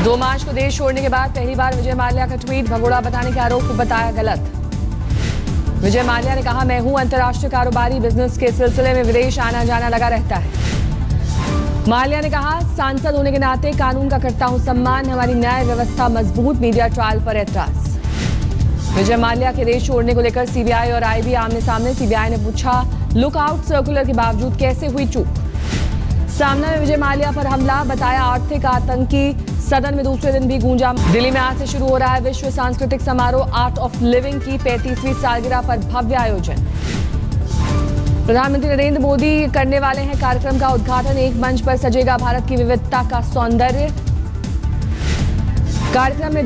2 मार्च को देश छोड़ने के बाद पहली बार विजय माल्या का ट्वीट भगोड़ा बताने के आरोप को बताया गलत। विजय माल्या ने कहा, मैं हूं अंतर्राष्ट्रीय कारोबारी, बिजनेस के सिलसिले में विदेश आना जाना लगा रहता है। माल्या ने कहा, सांसद होने के नाते कानून का करता हूं सम्मान, हमारी न्याय व्यवस्था मजबूत, मीडिया ट्रायल पर एतराज। विजय माल्या के देश छोड़ने को लेकर सीबीआई और आईबी आमने सामने। सीबीआई ने पूछा, लुकआउट सर्कुलर के बावजूद कैसे हुई चूक। सामना में विजय माल्या पर हमला बताया आर्थिक आतंकी। सदन में दूसरे दिन भी गूंजा। दिल्ली में आज से शुरू हो रहा है विश्व सांस्कृतिक समारोह आर्ट ऑफ लिविंग की 35वीं सालगिरह पर भव्य आयोजन। प्रधानमंत्री नरेंद्र मोदी करने वाले हैं कार्यक्रम का उद्घाटन। एक मंच पर सजेगा भारत की विविधता का सौंदर्य। कार्यक्रम में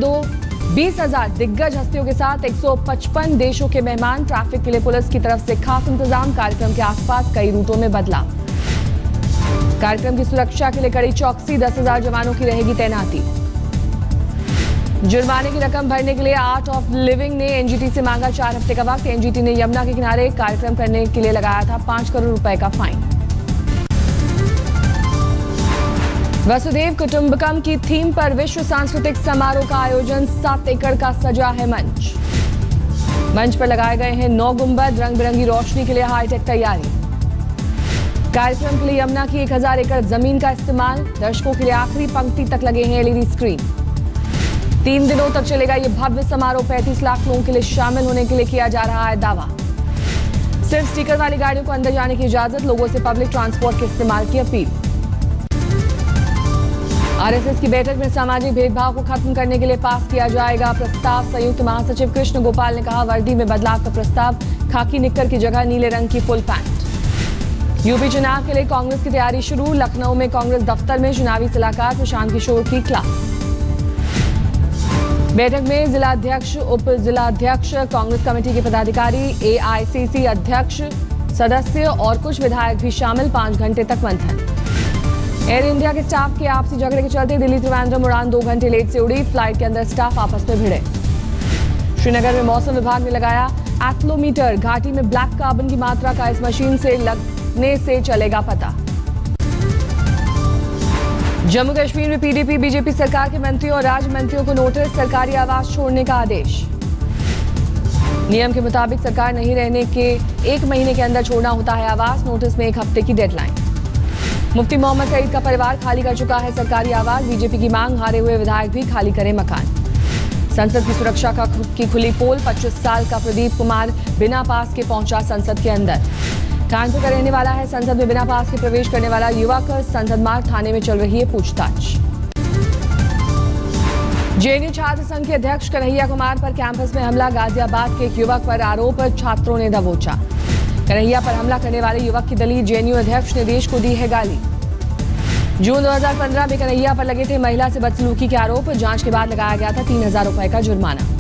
20,000 दिग्गज हस्तियों के साथ 155 देशों के मेहमान। ट्रैफिक के लिए पुलिस की तरफ से खास इंतजाम। कार्यक्रम के आसपास कई रूटों में बदलाव। कार्यक्रम की सुरक्षा के लिए कड़ी चौकसी। 10,000 जवानों की रहेगी तैनाती। जुर्माने की रकम भरने के लिए आर्ट ऑफ लिविंग ने एनजीटी से मांगा 4 हफ्ते का वक्त। एनजीटी ने यमुना के किनारे कार्यक्रम करने के लिए लगाया था 5 करोड़ रुपए का फाइन। वसुधैव कुटुंबकम की थीम पर विश्व सांस्कृतिक समारोह का आयोजन। 7 एकड़ का सजा है मंच। मंच पर लगाए गए हैं 9 गुंबद। रंग बिरंगी रोशनी के लिए हाईटेक तैयारी। कार्यक्रम के लिए यमुना की 1000 एकड़ जमीन का इस्तेमाल। दर्शकों के लिए आखिरी पंक्ति तक लगे हैं एलईडी स्क्रीन। 3 दिनों तक चलेगा ये भव्य समारोह। 35 लाख लोगों के लिए शामिल होने के लिए किया जा रहा है दावा। सिर्फ स्टिकर वाली गाड़ियों को अंदर जाने की इजाजत। लोगों से पब्लिक ट्रांसपोर्ट के इस्तेमाल की अपील। आरएसएस की बैठक में सामाजिक भेदभाव को खत्म करने के लिए पास किया जाएगा प्रस्ताव। संयुक्त महासचिव कृष्ण गोपाल ने कहा, वर्दी में बदलाव का प्रस्ताव। खाकी निक्कर की जगह नीले रंग की फुल पैंट। यूपी चुनाव के लिए कांग्रेस की तैयारी शुरू। लखनऊ में कांग्रेस दफ्तर में चुनावी सलाहकार प्रशांत किशोर की क्लास। बैठक में जिलाध्यक्ष, उप जिलाध्यक्ष, कांग्रेस कमेटी के पदाधिकारी, एआईसीसी अध्यक्ष, सदस्य और कुछ विधायक भी शामिल। 5 घंटे तक मंथन। एयर इंडिया के स्टाफ के आपसी झगड़े के चलते दिल्ली त्रिवेंद्रम उड़ान 2 घंटे लेट से उड़ी। फ्लाइट के अंदर स्टाफ आपस में भिड़े। श्रीनगर में मौसम विभाग ने लगाया एक्लोमीटर। घाटी में ब्लैक कार्बन की मात्रा का इस मशीन से लगने से चलेगा पता। जम्मू कश्मीर में पीडीपी बीजेपी सरकार के मंत्रियों और राज्य मंत्रियों को नोटिस। सरकारी आवास छोड़ने का आदेश। नियम के मुताबिक सरकार नहीं रहने के 1 महीने के अंदर छोड़ना होता है आवास। नोटिस में 1 हफ्ते की डेडलाइन। मुफ्ती मोहम्मद सईद का परिवार खाली कर चुका है सरकारी आवास। बीजेपी की मांग, हारे हुए विधायक भी खाली करें मकान। संसद की सुरक्षा की खुली पोल। 25 साल का प्रदीप कुमार बिना पास के पहुंचा संसद के अंदर। कानपुर का रहने वाला है। संसद में बिना पास के प्रवेश करने वाला युवक। संसद मार्ग थाने में चल रही है पूछताछ। जेएनयू छात्र संघ के अध्यक्ष कन्हैया कुमार पर कैंपस में हमला। गाजियाबाद के एक युवक पर आरोप, छात्रों ने दबोचा। कन्हैया पर हमला करने वाले युवक की दलील, जेएनयू अध्यक्ष ने देश को दी है गाली। जून 2015 में कन्हैया पर लगे थे महिला से बदसलूकी के आरोप। जांच के बाद लगाया गया था 3000 रुपए का जुर्माना।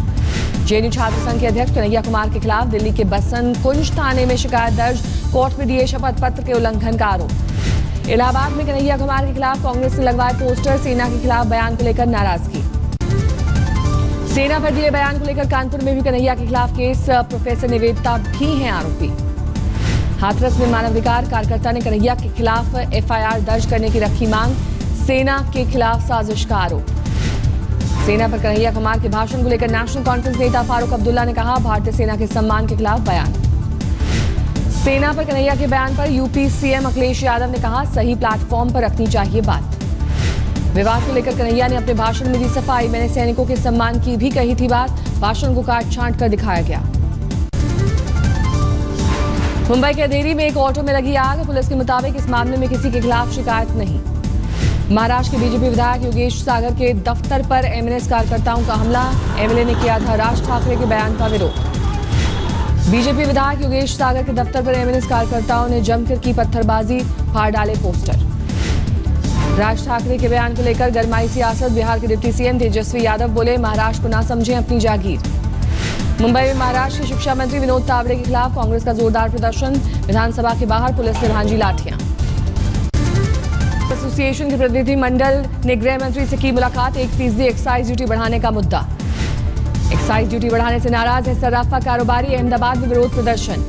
जेएनयू छात्र संघ के अध्यक्ष कन्हैया कुमार के खिलाफ दिल्ली के बसंत कुंज थाने में शिकायत दर्ज। कोर्ट में दिए शपथ पत्र के उल्लंघन का आरोप। इलाहाबाद में कन्हैया कुमार के खिलाफ कांग्रेस ने लगवाए पोस्टर। सेना के खिलाफ बयान को लेकर नाराजगी। सेना पर दिए बयान को लेकर कानपुर में भी कन्हैया के खिलाफ केस। प्रोफेसर निवेदिता भी हैं आरोपी। हाथरस में मानवाधिकार कार्यकर्ता ने कन्हैया के खिलाफ एफआईआर दर्ज करने की रखी मांग। सेना के खिलाफ साजिश का आरोप। सेना पर कन्हैया कुमार के भाषण को लेकर नेशनल कॉन्फ्रेंस नेता फारूक अब्दुल्ला ने कहा, भारतीय सेना के सम्मान के खिलाफ बयान। सेना पर कन्हैया के बयान पर यूपी सीएम अखिलेश यादव ने कहा, सही प्लेटफॉर्म पर रखनी चाहिए बात। विवाद को लेकर कन्हैया ने अपने भाषण में दी सफाई। मैंने सैनिकों के सम्मान की भी कही थी बात। भाषण को काट छांट कर दिखाया गया। मुंबई के अंधेरी में एक ऑटो में लगी आग। पुलिस के मुताबिक इस मामले में किसी के खिलाफ शिकायत नहीं। महाराष्ट्र के बीजेपी विधायक योगेश सागर के दफ्तर पर एमएनएस कार्यकर्ताओं का हमला। एमएलए ने किया था राज ठाकरे के बयान का विरोध। बीजेपी विधायक योगेश सागर के दफ्तर पर एमएनएस कार्यकर्ताओं ने जमकर की पत्थरबाजी, फाड़ डाले पोस्टर। राज ठाकरे के बयान को लेकर गरमाई सियासत। बिहार के डिप्टी सीएम तेजस्वी यादव बोले, महाराष्ट्र को ना समझें अपनी जागीर। मुंबई में महाराष्ट्र के शिक्षा मंत्री विनोद तावड़े के खिलाफ कांग्रेस का जोरदार प्रदर्शन। विधानसभा के बाहर पुलिस ने भांजी लाठियां। एसोसिएशन के प्रतिनिधि मंडल ने गृह मंत्री से की मुलाकात। 1% एक्साइज ड्यूटी बढ़ाने का मुद्दा। एक्साइज ड्यूटी बढ़ाने से नाराज है सर्राफा कारोबारी। अहमदाबाद में विरोध प्रदर्शन।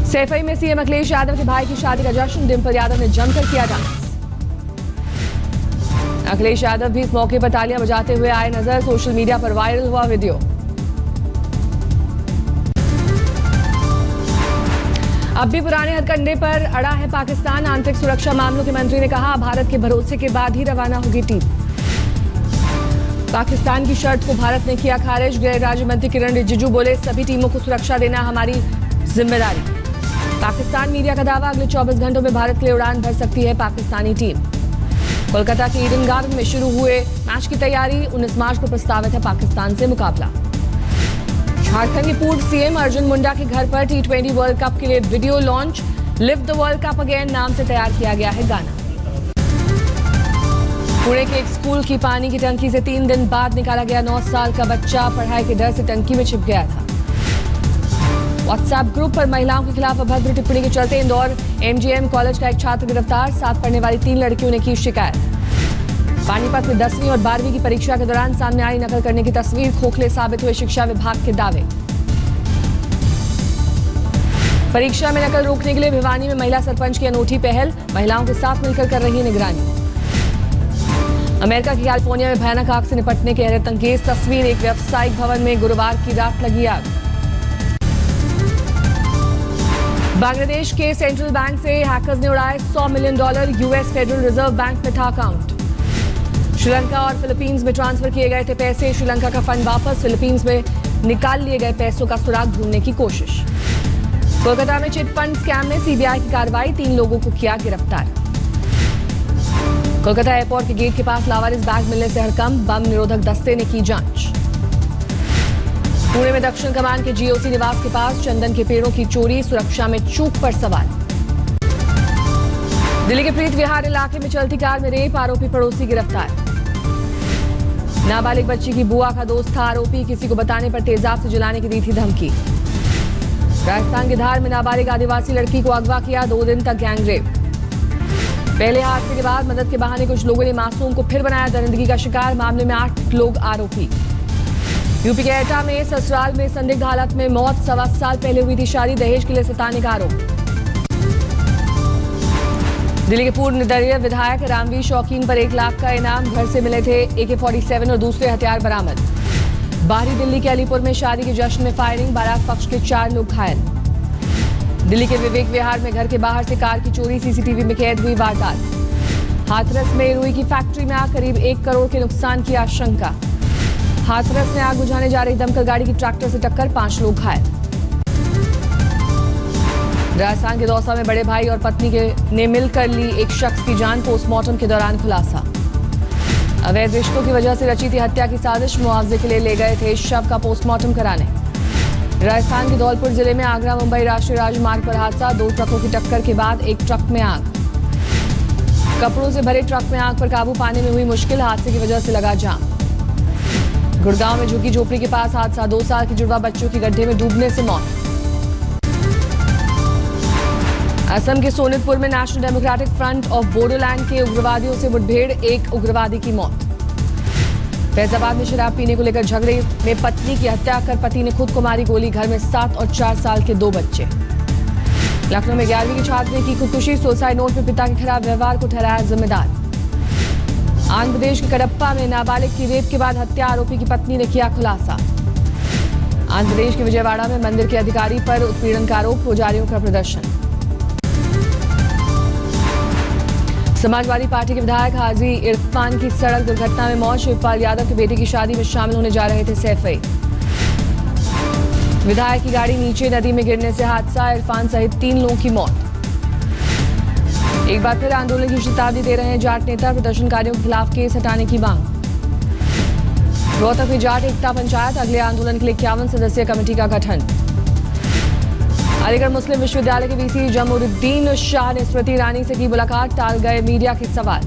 सैफई में सीएम अखिलेश यादव के भाई की शादी का जश्न। डिम्पल यादव ने जमकर किया डांस। अखिलेश यादव भी इस मौके पर तालियां बजाते हुए आए नजर। सोशल मीडिया पर वायरल हुआ वीडियो। अब भी पुराने हथकंडे पर अड़ा है पाकिस्तान। आंतरिक सुरक्षा मामलों के मंत्री ने कहा, भारत के भरोसे के बाद ही रवाना होगी टीम। पाकिस्तान की शर्त को भारत ने किया खारिज। गृह राज्य मंत्री किरण रिजिजू बोले, सभी टीमों को सुरक्षा देना हमारी जिम्मेदारी। पाकिस्तान मीडिया का दावा, अगले 24 घंटों में भारत के लिए उड़ान भर सकती है पाकिस्तानी टीम। कोलकाता के ईडन गार्डन में शुरू हुए मैच की तैयारी। 19 मार्च को प्रस्तावित है पाकिस्तान से मुकाबला। झारखंड के पूर्व सीएम अर्जुन मुंडा के घर पर T20 वर्ल्ड कप के लिए video launch. Live the world cup again नाम से तैयार किया गया है गाना। पुणे के एक स्कूल की पानी की टंकी से 3 दिन बाद निकाला गया 9 साल का बच्चा। पढ़ाई के डर से टंकी में छिप गया था। व्हाट्सएप ग्रुप पर महिलाओं के खिलाफ अभद्र टिप्पणी के चलते इंदौर MGM कॉलेज का एक छात्र गिरफ्तार। साथ पढ़ने वाली 3 लड़कियों ने की शिकायत। पानीपत में 10वीं और 12वीं की परीक्षा के दौरान सामने आई नकल करने की तस्वीर। खोखले साबित हुए शिक्षा विभाग के दावे। परीक्षा में नकल रोकने के लिए भिवानी में महिला सरपंच की अनूठी पहल। महिलाओं के साथ मिलकर कर रही निगरानी। अमेरिका की कैलिफोर्निया में भयानक आग से निपटने के हैरतअंगेज तस्वीर। एक व्यावसायिक भवन में गुरुवार की रात लगी आग। बांग्लादेश के सेंट्रल बैंक से हैकर्स ने उड़ाए $100 million. US federal reserve bank में था अकाउंट। श्रीलंका और फिलीपींस में ट्रांसफर किए गए थे पैसे। श्रीलंका का फंड वापस। फिलीपींस में निकाल लिए गए पैसों का सुराग ढूंढने की कोशिश। कोलकाता में चिट फंड स्कैम में CBI की कार्रवाई। 3 लोगों को किया गिरफ्तार। कोलकाता एयरपोर्ट के गेट के पास लावारिस बैग मिलने से हड़कंप। बम निरोधक दस्ते ने की जांच। पुणे में दक्षिण कमान के GOC निवास के पास चंदन के पेड़ों की चोरी। सुरक्षा में चूक पर सवाल। दिल्ली के प्रीत विहार इलाके में चलती कार में रेप। आरोपी पड़ोसी गिरफ्तार। नाबालिग बच्ची की बुआ का दोस्त था आरोपी। किसी को बताने पर तेजाब से जलाने की दी थी धमकी। राजस्थान के धार में नाबालिग आदिवासी लड़की को अगवा किया। 2 दिन तक गैंगरेप। पहले हादसे के बाद मदद के बहाने कुछ लोगों ने मासूम को फिर बनाया दरिंदगी का शिकार। मामले में 8 लोग आरोपी। यूपी के एटा में ससुराल में संदिग्ध हालत में मौत। 1.25 साल पहले हुई थी शादी। दहेज के लिए सताने का आरोप। दिल्ली के पूर्व निर्दलीय विधायक रामवीर शौकीन पर 1 लाख का इनाम। घर से मिले थे AK-47 और दूसरे हथियार बरामद। बाहरी दिल्ली के अलीपुर में शादी के जश्न में फायरिंग। बारात पक्ष के 4 लोग घायल। दिल्ली के विवेक विहार में घर के बाहर से कार की चोरी। CCTV में कैद हुई वारदात। हाथरस में रुई की फैक्ट्री में आग। करीब 1 करोड़ के नुकसान की आशंका। हाथरस में आग बुझाने जा रही दमकल गाड़ी की ट्रैक्टर से टक्कर। 5 लोग घायल। राजस्थान के दौसा में बड़े भाई और पत्नी ने मिलकर ली एक शख्स की जान। पोस्टमार्टम के दौरान खुलासा। अवैध रिश्तों की वजह से रची थी हत्या की साजिश। मुआवजे के लिए ले गए थे शव का पोस्टमार्टम कराने। राजस्थान के धौलपुर जिले में आगरा मुंबई राष्ट्रीय राजमार्ग पर हादसा। 2 ट्रकों की टक्कर के बाद एक ट्रक में आग। कपड़ों से भरे ट्रक में आग पर काबू पाने में हुई मुश्किल। हादसे की वजह से लगा जाम। गुड़गांव में झुग्गी झोपड़ी के पास हादसा। 2 साल की जुड़वा बच्चों की गड्ढे में डूबने से मौत। असम के सोनितपुर में national democratic front of Bodoland के उग्रवादियों से मुठभेड़। 1 उग्रवादी की मौत। फैजाबाद में शराब पीने को लेकर झगड़े में पत्नी की हत्या कर पति ने खुद को मारी गोली। घर में 7 और 4 साल के 2 बच्चे। लखनऊ में 11वीं की छात्र ने की खुदकुशी। सुसाइड नोट में पिता के खराब व्यवहार को ठहराया जिम्मेदार। आंध्र प्रदेश के कडप्पा में नाबालिग की रेप के बाद हत्या। आरोपी की पत्नी ने किया खुलासा। आंध्र प्रदेश के विजयवाड़ा में मंदिर के अधिकारी पर उत्पीड़न का आरोप। पुजारियों का प्रदर्शन। समाजवादी पार्टी के विधायक हाजी इरफान की सड़क दुर्घटना में मौत। शिवपाल यादव के बेटे की शादी में शामिल होने जा रहे थे सैफई। विधायक की गाड़ी नीचे नदी में गिरने से हादसा। इरफान सहित 3 लोगों की मौत। एक बार फिर आंदोलन की चेतावनी दे रहे हैं जाट नेता। प्रदर्शनकारियों के खिलाफ केस हटाने की मांग। रोहतक में जाट एकता पंचायत। अगले आंदोलन के लिए 51 सदस्यीय कमेटी का गठन। अलीगढ़ मुस्लिम विश्वविद्यालय के VC जमउद्दीन शाह ने स्मृति ईरानी से की मुलाकात। टाल गए मीडिया के सवाल।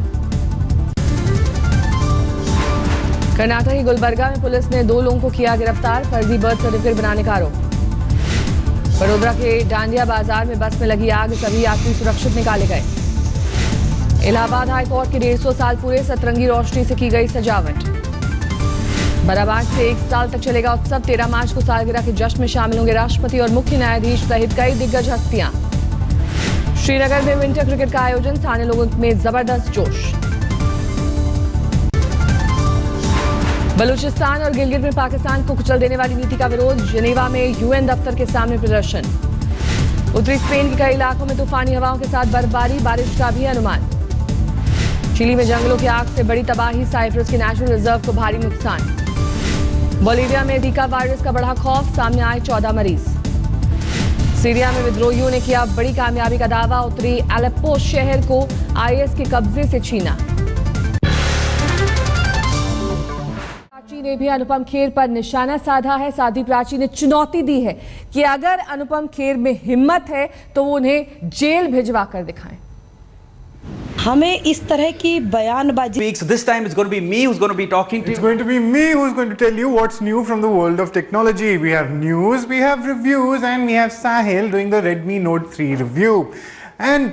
कर्नाटक के गुलबर्गा में पुलिस ने 2 लोगों को किया गिरफ्तार। फर्जी बर्थ सर्टिफिकेट बनाने का आरोप। बड़ोदरा के डांडिया बाजार में बस में लगी आग। सभी यात्री सुरक्षित निकाले गए। इलाहाबाद हाईकोर्ट के 150 साल पूरे। सतरंगी रोशनी से की गई सजावट। बराबाट से 1 साल तक चलेगा उत्सव। 13 मार्च को सालगिरह के जश्न में शामिल होंगे राष्ट्रपति और मुख्य न्यायाधीश सहित कई दिग्गज हस्तियां। श्रीनगर में विंटर क्रिकेट का आयोजन। स्थानीय लोगों में जबरदस्त जोश। बलूचिस्तान और गिलगित में पाकिस्तान को कुचल देने वाली नीति का विरोध, जिनेवा में यूएन दफ्तर के सामने प्रदर्शन। उत्तरी स्पेन के कई इलाकों में तूफानी हवाओं के साथ बर्फबारी, बारिश का भी अनुमान। चिली में जंगलों की आग से बड़ी तबाही, साइप्रस के नेचुरल रिजर्व को भारी नुकसान। बोलीविया में जीका वायरस का बढ़ा खौफ, सामने आए 14 मरीज। सीरिया में विद्रोहियों ने किया बड़ी कामयाबी का दावा, उत्तरी एलेप्पो शहर को आईएस के कब्जे से छीना। प्राची ने भी अनुपम खेर पर निशाना साधा है। साथ ही प्राची ने चुनौती दी है कि अगर अनुपम खेर में हिम्मत है तो वो उन्हें जेल भिजवा कर दिखाएं। हमें इस तरह की बयानबाजी। So this time it's going to be me who's going to be talking to you. It's going to be me who's going to tell you what's new from the world of technology. We have news, we have reviews, and we have Sahil doing the Redmi Note 3 review. And